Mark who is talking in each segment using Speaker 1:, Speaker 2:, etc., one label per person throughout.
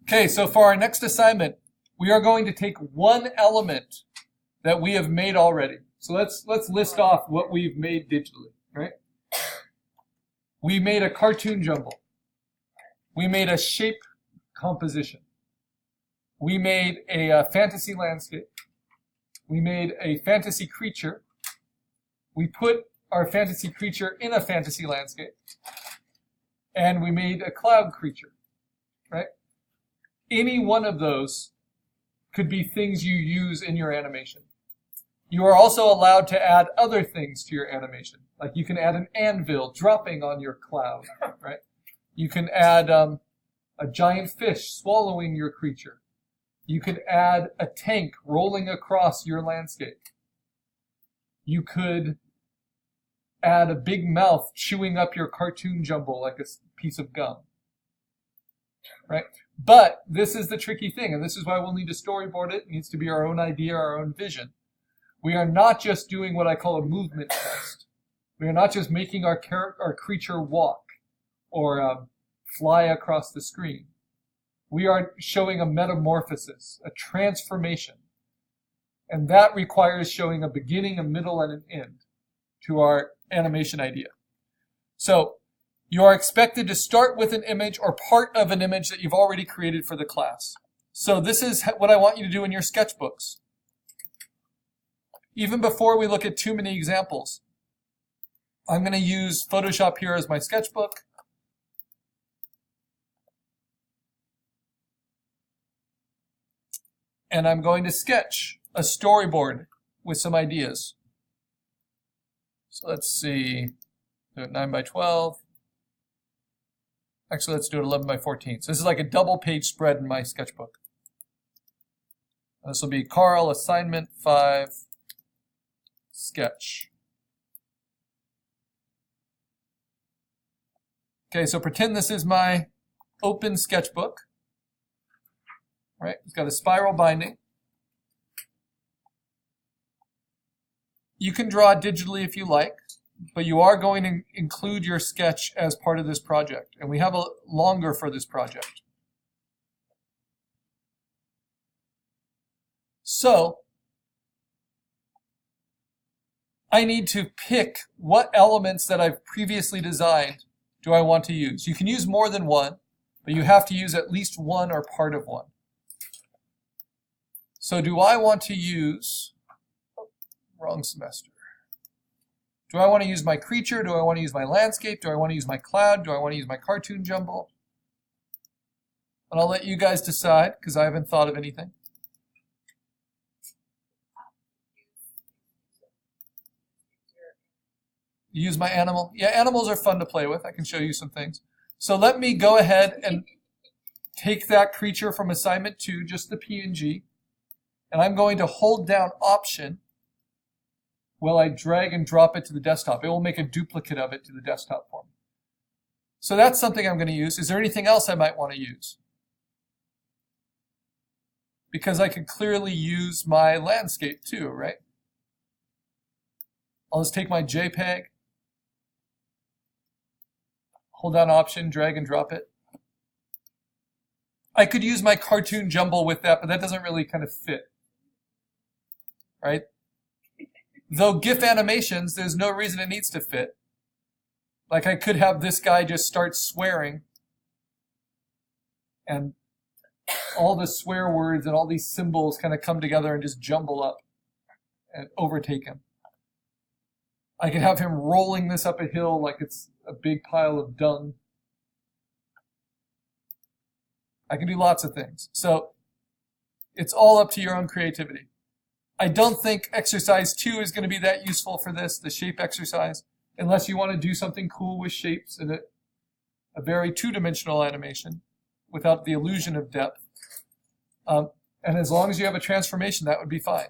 Speaker 1: Okay, so for our next assignment, we are going to take one element that we have made already. So let's list off what we've made digitally, right? We made a cartoon jumble. We made a shape composition. We made a fantasy landscape. We made a fantasy creature. We put our fantasy creature in a fantasy landscape. And we made a cloud creature, right? Any one of those could be things you use in your animation. You are also allowed to add other things to your animation. Like you can add an anvil dropping on your cloud, right? You can add a giant fish swallowing your creature. You could add a tank rolling across your landscape. You could add a big mouth chewing up your cartoon jumble like a piece of gum, right? But this is the tricky thing, and this is why we'll need to storyboard it. It needs to be our own idea, our own vision. We are not just doing what I call a movement test. We are not just making our creature walk or fly across the screen. We are showing a metamorphosis, a transformation. And that requires showing a beginning, a middle, and an end to our animation idea. So you are expected to start with an image or part of an image that you've already created for the class. So this is what I want you to do in your sketchbooks. Even before we look at too many examples, I'm going to use Photoshop here as my sketchbook. And I'm going to sketch a storyboard with some ideas. So let's see, do it 9 by 12. Actually, let's do it 11 by 14. So this is like a double page spread in my sketchbook. This will be Carl, assignment 5, sketch. Okay, so pretend this is my open sketchbook. Right? It's got a spiral binding. You can draw digitally if you like, but you are going to include your sketch as part of this project. And we have a longer for this project. So I need to pick what elements that I've previously designed do I want to use. You can use more than one, but you have to use at least one or part of one. So do I want to use, wrong semester. Do I want to use my creature? Do I want to use my landscape? Do I want to use my cloud? Do I want to use my cartoon jumble? And I'll let you guys decide because I haven't thought of anything. Use my animal. Yeah, animals are fun to play with. I can show you some things. So let me go ahead and take that creature from assignment 2, just the PNG. And I'm going to hold down Option while I drag and drop it to the desktop. It will make a duplicate of it to the desktop for me. So that's something I'm going to use. Is there anything else I might want to use? Because I could clearly use my landscape too, right? I'll just take my JPEG, hold down Option, drag and drop it. I could use my cartoon jumble with that, but that doesn't really kind of fit. Right? Though GIF animations, there's no reason it needs to fit. Like I could have this guy just start swearing and all the swear words and all these symbols kind of come together and just jumble up and overtake him. I could have him rolling this up a hill like it's a big pile of dung. I can do lots of things. So it's all up to your own creativity. I don't think exercise 2 is going to be that useful for this, the shape exercise, unless you want to do something cool with shapes in a very two-dimensional animation without the illusion of depth. And as long as you have a transformation, that would be fine.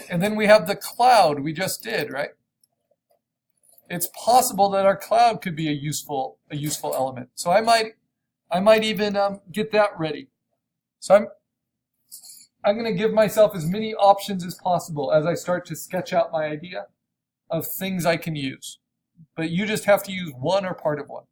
Speaker 1: And then we have the cloud we just did, right? It's possible that our cloud could be a useful element. So I might even get that ready. So I'm going to give myself as many options as possible as I start to sketch out my idea of things I can use. But you just have to use one or part of one.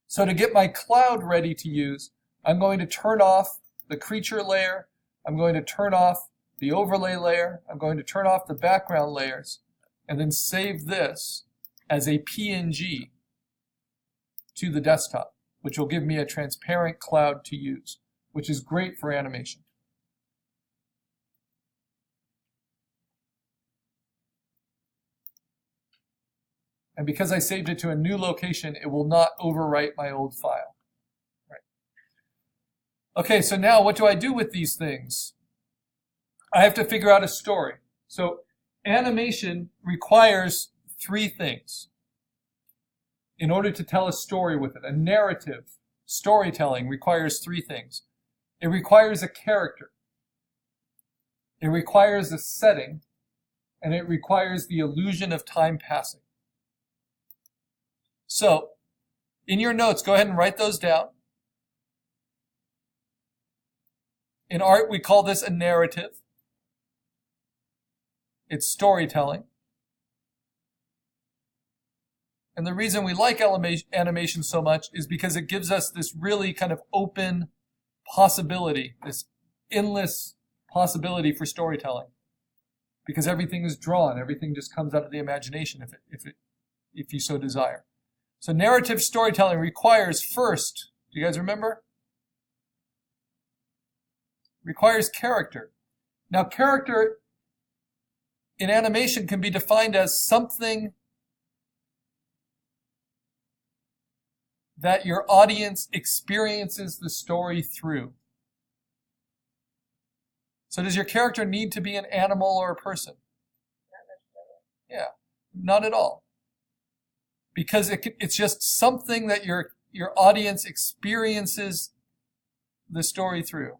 Speaker 1: So to get my cloud ready to use, I'm going to turn off the creature layer. I'm going to turn off the overlay layer. I'm going to turn off the background layers, and then save this as a PNG to the desktop, which will give me a transparent cloud to use, which is great for animation. And because I saved it to a new location, it will not overwrite my old file. Right. Okay, so now what do I do with these things? I have to figure out a story. So animation requires three things in order to tell a story with it. A narrative, storytelling, requires three things. It requires a character. It requires a setting. And it requires the illusion of time passing. So, in your notes, go ahead and write those down. In art, we call this a narrative. It's storytelling. And the reason we like animation so much is because it gives us this really kind of open possibility, this endless possibility for storytelling. Because everything is drawn, everything just comes out of the imagination if you so desire. So narrative storytelling requires first, do you guys remember? Requires character. Now character in animation can be defined as something that your audience experiences the story through. So does your character need to be an animal or a person? Yeah, not at all. Because it's just something that your audience experiences the story through.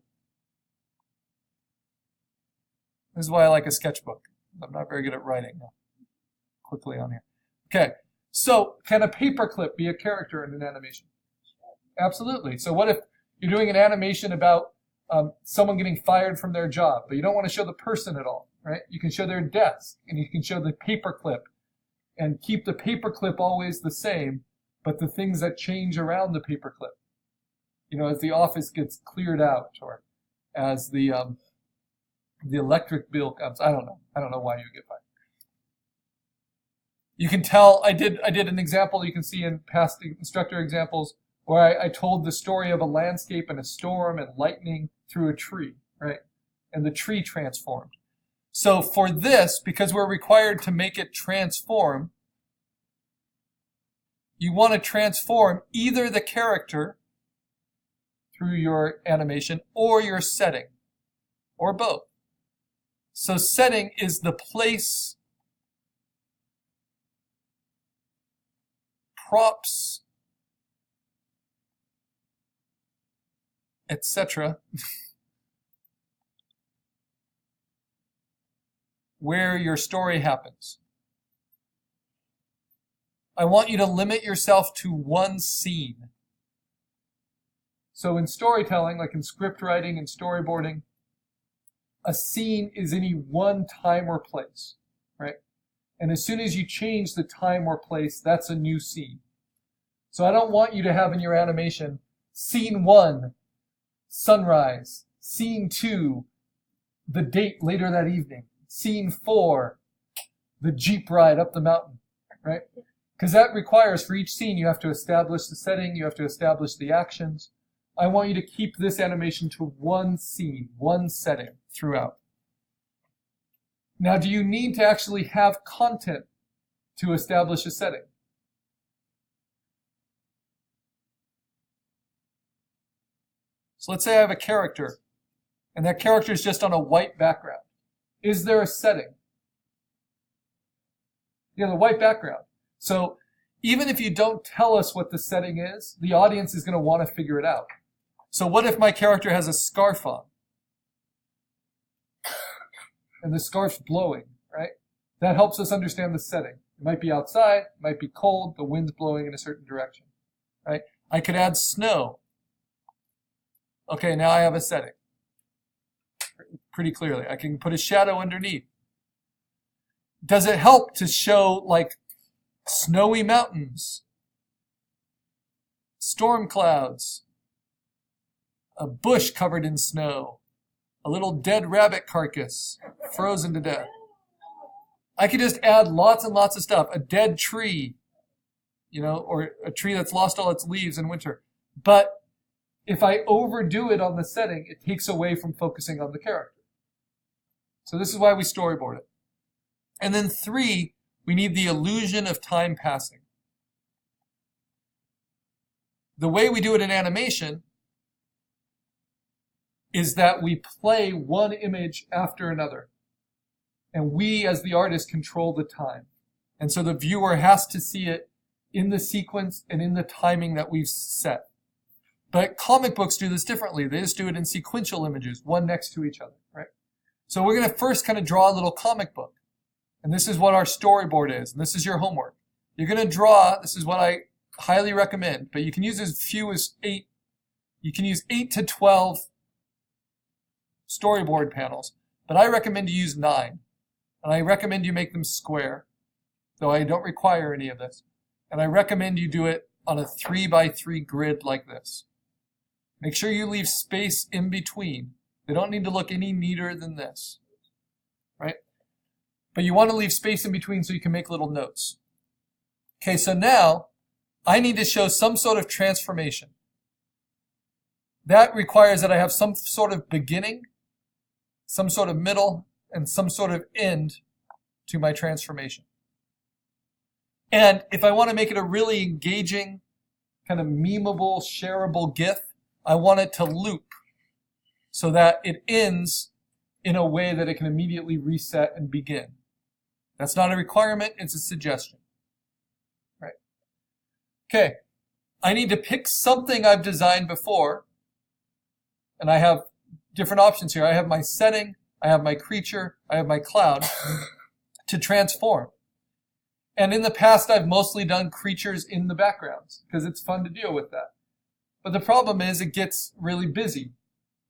Speaker 1: This is why I like a sketchbook. I'm not very good at writing. Quickly on here. Okay, so can a paperclip be a character in an animation? Absolutely. So what if you're doing an animation about someone getting fired from their job, but you don't want to show the person at all, right? You can show their desk, and you can show the paperclip, and keep the paperclip always the same, but the things that change around the paperclip. You know, as the office gets cleared out, or as the electric bill comes. I don't know why you get fired. You can tell, I did an example you can see in past instructor examples where I told the story of a landscape and a storm and lightning through a tree, right? And the tree transformed. So for this, because we're required to make it transform, you want to transform either the character through your animation or your setting, or both. So setting is the place, props, etc., where your story happens. I want you to limit yourself to one scene. So in storytelling, like in script writing and storyboarding, a scene is any one time or place, right? And as soon as you change the time or place, that's a new scene. So I don't want you to have in your animation, scene 1, sunrise, scene 2, the date later that evening, scene 4, the Jeep ride up the mountain, right? Because that requires, for each scene, you have to establish the setting, you have to establish the actions. I want you to keep this animation to one scene, one setting throughout. Now, do you need to actually have content to establish a setting? So let's say I have a character, and that character is just on a white background. Is there a setting? You know, the white background. So even if you don't tell us what the setting is, the audience is going to want to figure it out. So what if my character has a scarf on? And the scarf's blowing, right? That helps us understand the setting. It might be outside, it might be cold, the wind's blowing in a certain direction, right? I could add snow. Okay, now I have a setting. Pretty clearly. I can put a shadow underneath. Does it help to show, like, snowy mountains, storm clouds, a bush covered in snow, a little dead rabbit carcass, frozen to death. I could just add lots and lots of stuff. A dead tree, or a tree that's lost all its leaves in winter. But if I overdo it on the setting, it takes away from focusing on the character. So this is why we storyboard it. And then 3, we need the illusion of time passing. The way we do it in animation is that we play one image after another. And we, as the artist, control the time. And so the viewer has to see it in the sequence and in the timing that we've set. But comic books do this differently. They just do it in sequential images, one next to each other, right? So we're going to first kind of draw a little comic book. And this is what our storyboard is. And this is your homework. You're going to draw, this is what I highly recommend, but you can use as few as 8. You can use 8 to 12 storyboard panels. But I recommend you use 9. And I recommend you make them square, though I don't require any of this. And I recommend you do it on a 3x3 grid like this. Make sure you leave space in between. They don't need to look any neater than this, right? But you want to leave space in between so you can make little notes. Okay, so now I need to show some sort of transformation. That requires that I have some sort of beginning, some sort of middle, and some sort of end to my transformation. And if I want to make it a really engaging, kind of memeable, shareable GIF, I want it to loop so that it ends in a way that it can immediately reset and begin. That's not a requirement, it's a suggestion. Right? Okay, I need to pick something I've designed before, and I have different options here. I have my setting, I have my creature, I have my cloud to transform. And in the past, I've mostly done creatures in the backgrounds because it's fun to deal with that. But the problem is it gets really busy.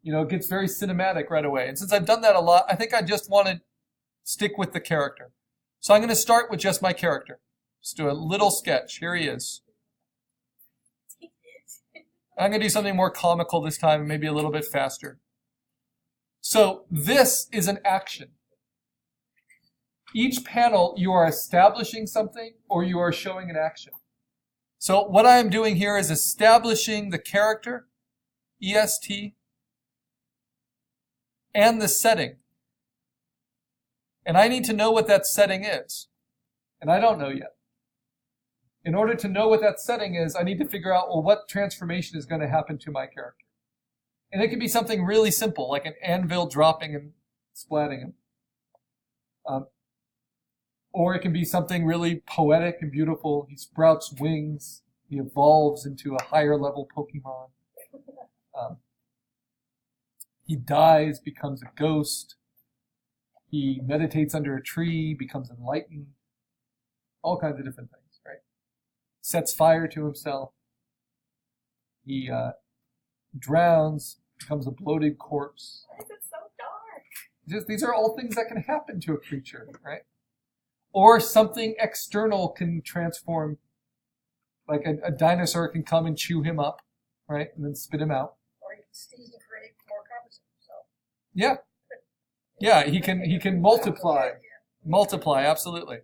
Speaker 1: It gets very cinematic right away. And since I've done that a lot, I think I just want to stick with the character. So I'm going to start with just my character. Just do a little sketch. Here he is. I'm going to do something more comical this time and maybe a little bit faster. So this is an action. Each panel, you are establishing something or you are showing an action. So what I am doing here is establishing the character, EST, and the setting. And I need to know what that setting is. And I don't know yet. In order to know what that setting is, I need to figure out, well, what transformation is going to happen to my character. And it can be something really simple, like an anvil dropping and splatting him. Or it can be something really poetic and beautiful. He sprouts wings. He evolves into a higher level Pokemon. He dies, becomes a ghost. He meditates under a tree, becomes enlightened. All kinds of different things, right? Sets fire to himself. He drowns, becomes a bloated corpse.
Speaker 2: Why is it so dark?
Speaker 1: These are all things that can happen to a creature, right? Or something external can transform, like a dinosaur can come and chew him up, right? And then spit him out.
Speaker 2: Or he can create more copies of himself.
Speaker 1: Yeah. Yeah, he can multiply. Multiply, absolutely.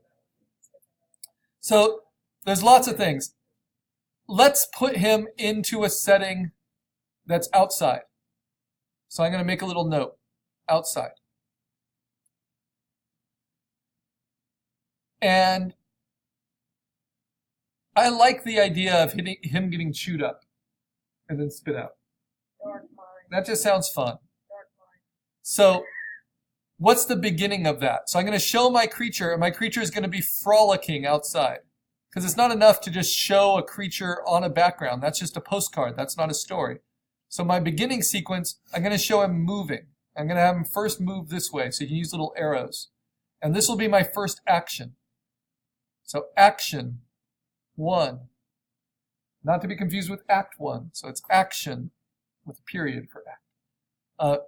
Speaker 1: So there's lots of things. Let's put him into a setting that's outside. So I'm going to make a little note. Outside. And I like the idea of him getting chewed up and then spit out.
Speaker 2: Dark mind.
Speaker 1: That just sounds fun.
Speaker 2: Dark mind.
Speaker 1: So what's the beginning of that? So I'm going to show my creature, and my creature is going to be frolicking outside. Because it's not enough to just show a creature on a background. That's just a postcard. That's not a story. So my beginning sequence, I'm going to show him moving. I'm going to have him first move this way, so you can use little arrows. And this will be my first action. So action 1. Not to be confused with act 1. So it's action with a period for act.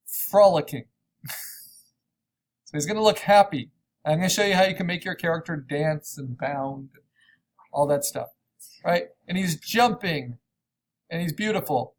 Speaker 1: Frolicking. So he's going to look happy. I'm going to show you how you can make your character dance and bound, all that stuff, right? And he's jumping, and he's beautiful.